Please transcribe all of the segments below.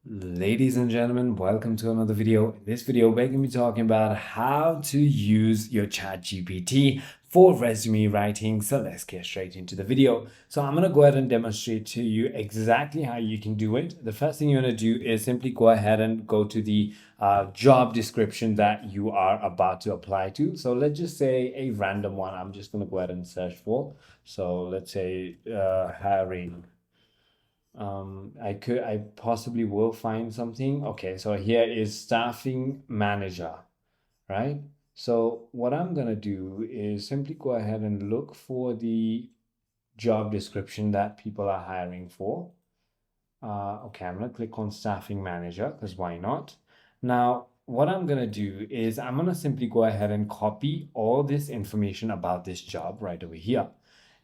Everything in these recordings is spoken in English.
Ladies and gentlemen, welcome to another video. In this video, we're going to be talking about how to use your ChatGPT for resume writing. So let's get straight into the video. So I'm going to go ahead and demonstrate to you exactly how you can do it. The first thing you want to do is simply go ahead and go to the job description that you are about to apply to. So let's just say a random one. I'm just going to go ahead and search for. So let's say hiring. I possibly will find something. Okay, so here is staffing manager, right? So what I'm gonna do is simply go ahead and look for the job description that people are hiring for. Okay, I'm gonna click on staffing manager because why not? Now, what I'm gonna do is I'm gonna simply go ahead and copy all this information about this job right over here.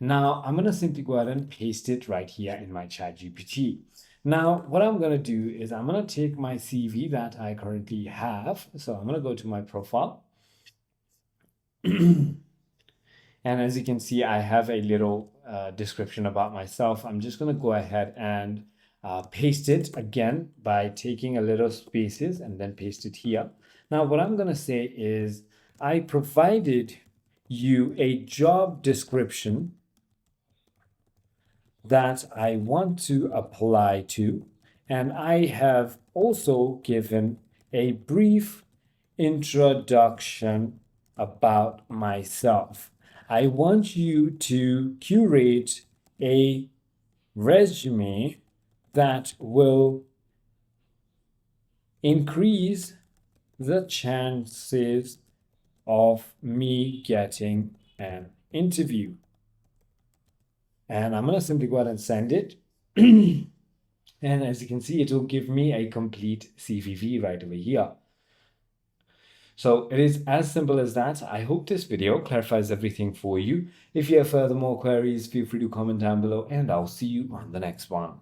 Now, I'm gonna simply go ahead and paste it right here in my ChatGPT. Now, what I'm gonna do is I'm gonna take my CV that I currently have. So I'm gonna go to my profile. And as you can see, I have a little description about myself. I'm just gonna go ahead and paste it again by taking a little spaces and then paste it here. Now, what I'm gonna say is I provided you a job description that I want to apply to, and I have also given a brief introduction about myself. I want you to curate a resume that will increase the chances of me getting an interview. And I'm going to simply go ahead and send it. And as you can see, it will give me a complete CVV right over here. So it is as simple as that. I hope this video clarifies everything for you. If you have further more queries, feel free to comment down below and I'll see you on the next one.